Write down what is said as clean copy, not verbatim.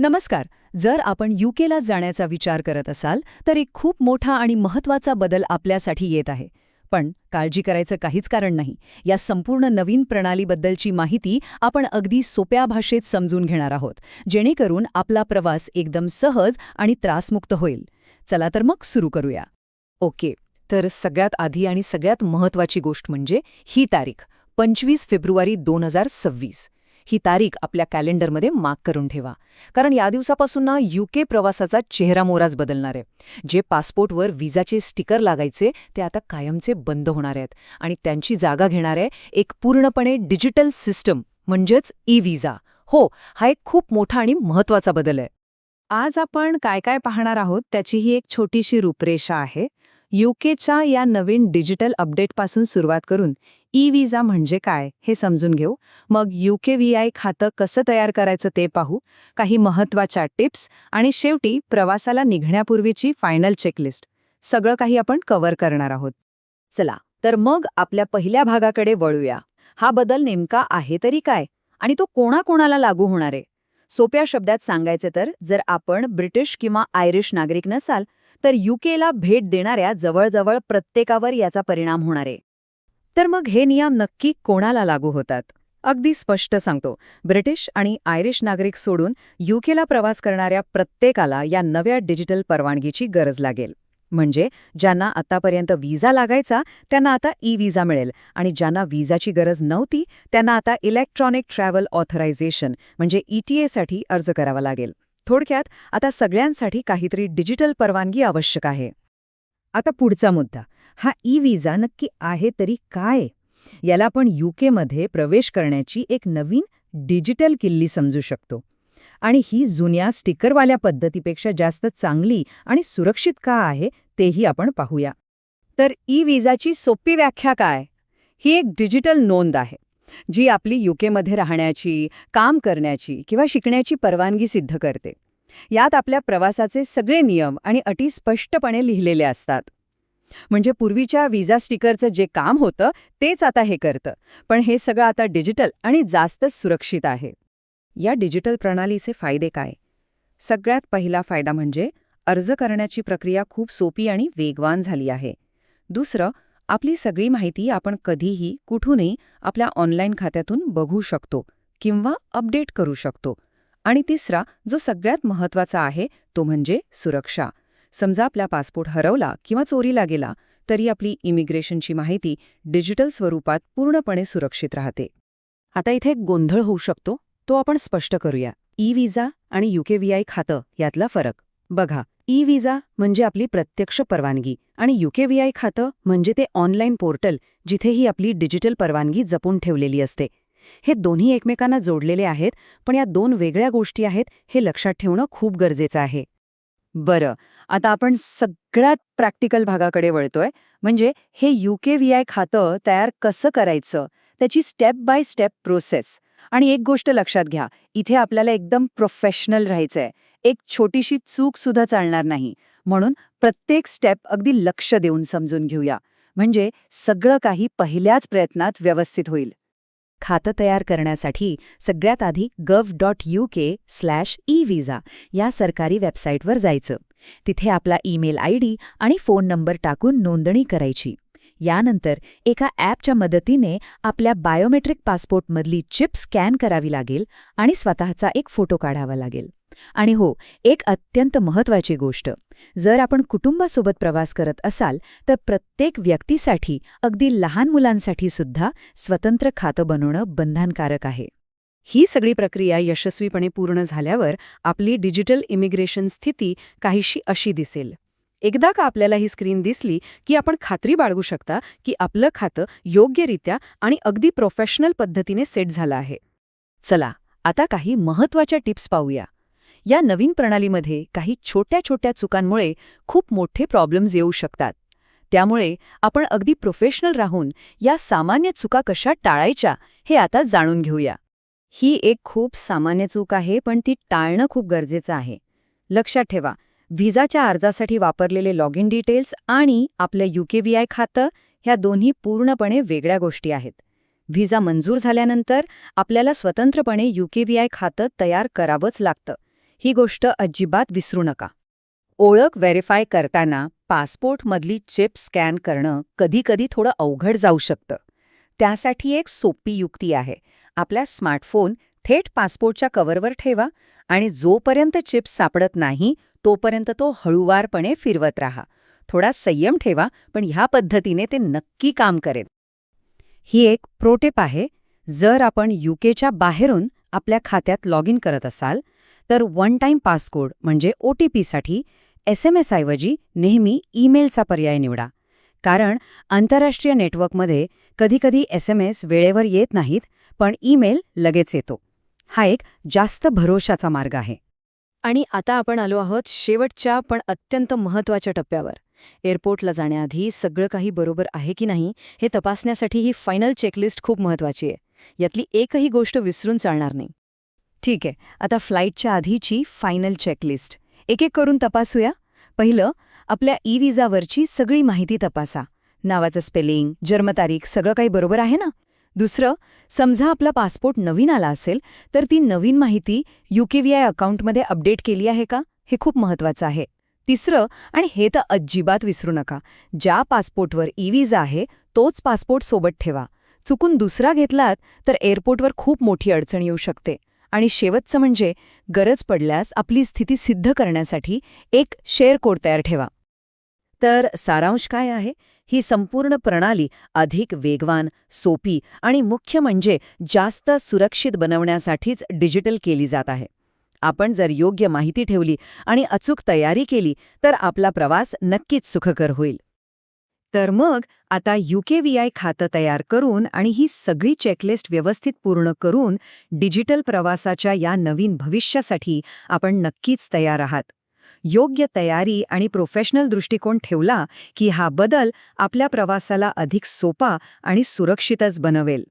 नमस्कार. जर आपण यूकेला जाण्याचा विचार करत असाल तर एक खूप मोठा आणि महत्त्वाचा बदल आपल्यासाठी येत आहे. पण काळजी करायचं काहीच कारण नाही. या संपूर्ण नवीन प्रणालीबद्दलची माहिती आपण अगदी सोप्या भाषेत समजून घेणार आहोत, जेणेकरून आपला प्रवास एकदम सहज आणि त्रासमुक्त होईल. चला तर मग सुरू करूया. ओके, तर सगळ्यात आधी आणि सगळ्यात महत्त्वाची गोष्ट म्हणजे ही तारीख 25 फेब्रुवारी 2026. ही तारीख आपल्या कॅलेंडरमध्ये मार्क करून ठेवा. कारण या दिवसापासून ना यूके प्रवासाचा चेहरामोहराच बदलणार आहे. जे पासपोर्टवर विजाचे स्टिकर लागायचे ते आता कायमचे बंद होणार आहेत आणि त्यांची जागा घेणार आहे एक पूर्णपणे डिजिटल सिस्टम, म्हणजेच ई-विजा. हो, हा एक खूप मोठा आणि महत्त्वाचा बदल आहे. आज आपण काय काय पाहणार आहोत त्याची ही एक छोटीशी रूपरेषा आहे. यूकेच्या या नवीन डिजिटल अपडेटपासून सुरुवात करून ई-विजा म्हणजे काय हे समजून घेऊ. मग यूके-व्हीआय खातं कसं तयार करायचं ते पाहू, काही महत्त्वाच्या टिप्स आणि शेवटी प्रवासाला निघण्यापूर्वीची फायनल चेकलिस्ट. सगळं काही आपण कव्हर करणार आहोत. चला तर मग आपल्या पहिल्या भागाकडे वळूया. हा बदल नेमका आहे तरी काय आणि तो कोणाकोणाला लागू होणार आहे? सोप्या शब्दात सांगायचे तर जर आपण ब्रिटिश किंवा आयरिश नागरिक नसाल तर यूकेला भेट देणाऱ्या जवळजवळ प्रत्येकावर याचा परिणाम होणार आहे. तर मग हे नियम नक्की कोणाला लागू होतात? अगदी स्पष्ट सांगतो, ब्रिटिश आणि आयरिश नागरिक सोडून यूकेला प्रवास करणाऱ्या प्रत्येकाला या नव्या डिजिटल परवानगीची गरज लागेल. म्हणजे ज्यांना आतापर्यंत व्हिसा लागायचा त्यांना आता ई-विजा मिळेल आणि ज्यांना व्हिसाची गरज नव्हती त्यांना आता इलेक्ट्रॉनिक ट्रॅव्हल ऑथरायझेशन म्हणजे ETA साठी अर्ज करावा लागेल. थोडक्यात आता सगळ्यांसाठी काहीतरी डिजिटल परवानगी आवश्यक आहे. आता पुढचा मुद्दा, हा ई-विजा नक्की आहे तरी काय? याला आपण यूकेमध्ये प्रवेश करण्याची एक नवीन डिजिटल किल्ली समजू शकतो. आणि ही जुन्या स्टिकरवाल्या पद्धतीपेक्षा जास्त चांगली आणि सुरक्षित का आहे तेही आपण पाहूया. तर ई-विजाची सोपी व्याख्या काय? ही एक डिजिटल नोंद आहे जी आपली यूकेमध्ये राहण्याची, काम करण्याची किंवा शिकण्याची परवानगी सिद्ध करते. यात आपल्या प्रवासाचे सगळे नियम आणि अटी स्पष्टपणे लिहिलेले असतात. म्हणजे पूर्वीच्या व्हिसा स्टिकरचं जे काम होतं तेच आता हे करतं, पण हे सगळं आता डिजिटल आणि जास्त सुरक्षित आहे. या डिजिटल प्रणालीचे फायदे काय? सगळ्यात पहिला फायदा म्हणजे अर्ज करण्याची प्रक्रिया खूप सोपी आणि वेगवान झाली आहे. दुसरं, आपली सगळी माहिती आपण कधीही कुठूनही आपल्या ऑनलाईन खात्यातून बघू शकतो किंवा अपडेट करू शकतो. आणि तिसरा, जो सगळ्यात महत्त्वाचा आहे, तो म्हणजे सुरक्षा. समजा आपला पासपोर्ट हरवला किंवा चोरीला गेला तरी आपली इमिग्रेशनची माहिती डिजिटल स्वरूपात पूर्णपणे सुरक्षित राहते. आता इथे एक गोंधळ होऊ शकतो, तो आपण स्पष्ट करूया. ई-विजा आणि यूके-व्हीआय खातं यातला फरक बघा. ई-विजा म्हणजे आपली प्रत्यक्ष परवानगी आणि यूके-व्हीआय खातं म्हणजे ते ऑनलाईन पोर्टल जिथे ही आपली डिजिटल परवानगी जपून ठेवलेली असते. हे दोन्ही एकमेकांना जोडलेले आहेत, पण या दोन वेगळ्या गोष्टी आहेत हे लक्षात ठेवणं खूप गरजेचं आहे. बरं, आता आपण सगळ्यात प्रॅक्टिकल भागाकडे वळतोय, म्हणजे हे यूके-व्हीआय खातं तयार कसं करायचं, त्याची स्टेप बाय स्टेप प्रोसेस. आणि एक गोष्ट लक्षात घ्या, इथे आपल्याला एकदम प्रोफेशनल राहायचंय. एक छोटीशी चूक सुद्धा चालणार नाही. म्हणून प्रत्येक स्टेप अगदी लक्ष देऊन समजून घेऊया, म्हणजे सगळं काही पहिल्याच प्रयत्नात व्यवस्थित होईल. खातं तयार करण्यासाठी सगळ्यात आधी gov.uk/e-visa या सरकारी वेबसाईटवर जायचं. तिथे आपला ईमेल आयडी आणि फोन नंबर टाकून नोंदणी करायची. यानंतर एका ॲपच्या मदतीने आपल्या बायोमेट्रिक पासपोर्टमधली चिप स्कॅन करावी लागेल आणि स्वतःचा एक फोटो काढावा लागेल. आणि हो, एक अत्यंत महत्त्वाची गोष्ट, जर आपण कुटुंबासोबत प्रवास करत असाल तर प्रत्येक व्यक्तीसाठी, अगदी लहान मुलांसाठी सुद्धा स्वतंत्र खातं बनवणं बंधनकारक आहे. ही सगळी प्रक्रिया यशस्वीपणे पूर्ण झाल्यावर आपली डिजिटल इमिग्रेशन स्थिती काहीशी अशी दिसेल. एकदा का आपल्याला ही स्क्रीन दिसली की आपण खात्री बाळगू शकता की आपलं खातं योग्यरित्या आणि अगदी प्रोफेशनल पद्धतीने सेट झालं आहे. चला, आता काही महत्त्वाच्या टिप्स पाहूया. या नवीन प्रणालीमध्ये काही छोट्या छोट्या चुकांमुळे खूप मोठे प्रॉब्लेम्स येऊ शकतात. त्यामुळे आपण अगदी प्रोफेशनल राहून या सामान्य चुका कशा टाळायच्या हे आता जाणून घेऊया. ही एक खूप सामान्य चूक आहे, पण ती टाळणं खूप गरजेचं आहे. लक्षात ठेवा, व्हिसाच्या अर्जासाठी वापरलेले लॉग इन डिटेल्स आणि आपलं यूके-व्हीआय खातं ह्या दोन्ही पूर्णपणे वेगळ्या गोष्टी आहेत. व्हिसा मंजूर झाल्यानंतर आपल्याला स्वतंत्रपणे यूके-व्हीआय खातं तयार करावंच लागतं. ही गोष्ट अजिबात विसरू नका. ओळख व्हेरीफाय करताना पासपोर्टमधली चिप स्कॅन करणं कधीकधी थोडं अवघड जाऊ शकतं. त्यासाठी एक सोपी युक्ती आहे. आपला स्मार्टफोन थेट पासपोर्टच्या कव्हरवर ठेवा आणि जोपर्यंत चिप सापडत नाही तोपर्यंत तो हळूवारपणे फिरवत राहा. थोडा संयम ठेवा, पण ह्या पद्धतीने ते नक्की काम करेल. ही एक प्रोटिप आहे. जर आपण युकेच्या बाहेरून आपल्या खात्यात लॉग इन करत असाल तर वन टाइम पासकोड म्हणजे OTPसाठी SMS ऐवजी नेहमी ईमेलचा पर्याय निवडा. कारण आंतरराष्ट्रीय नेटवर्कमध्ये कधीकधी SMS वेळेवर येत नाहीत, पण ईमेल लगेच येतो. हा एक जास्त भरोशाचा मार्ग आहे. आणि आता आपण आलो आहोत शेवटच्या पण अत्यंत महत्त्वाच्या टप्प्यावर. एअरपोर्टला जाण्याआधी सगळं काही बरोबर आहे की नाही हे तपासण्यासाठी ही फायनल चेकलिस्ट खूप महत्त्वाची आहे. यातली एकही गोष्ट विसरून चालणार नाही. ठीक आहे, आता फ्लाईटच्या आधीची फायनल चेकलिस्ट एक एक करून तपासूया. पहिलं, आपल्या विजावरची सगळी माहिती तपासा. नावाचं स्पेलिंग, जन्मतारीख सगळं काही बरोबर आहे ना? दुसरं, समजा आपला पासपोर्ट नवीन आला असेल तर ती नवीन माहिती UKVI अकाउंटमध्ये अपडेट केली आहे का? हे खूप महत्त्वाचं आहे. तिसरं, आणि हे तर अजिबात विसरू नका, ज्या पासपोर्टवर विजा आहे तोच पासपोर्ट सोबत ठेवा. चुकून दुसरा घेतलात तर एअरपोर्टवर खूप मोठी अडचण येऊ शकते. आणि शेवटचं म्हणजे गरज पडल्यास आपली स्थिती सिद्ध करण्यासाठी एक शेअर कोड तयार ठेवा. तर सारांश काय आहे? ही संपूर्ण प्रणाली अधिक वेगवान, सोपी आणि मुख्य म्हणजे जास्त सुरक्षित बनवण्यासाठीच डिजिटल केली जात आहे. आपण जर योग्य माहिती ठेवली आणि अचूक तयारी केली तर आपला प्रवास नक्कीच सुखकर होईल. तर मग आता UKVI खातं तयार करून आणि ही सगळी चेकलिस्ट व्यवस्थित पूर्ण करून डिजिटल प्रवासाच्या या नवीन भविष्यासाठी आपण नक्कीच तयार आहात. योग्य तयारी आणि प्रोफेशनल दृष्टिकोन ठेवला की हा बदल आपल्या प्रवासाला अधिक सोपा आणि सुरक्षितच बनवेल.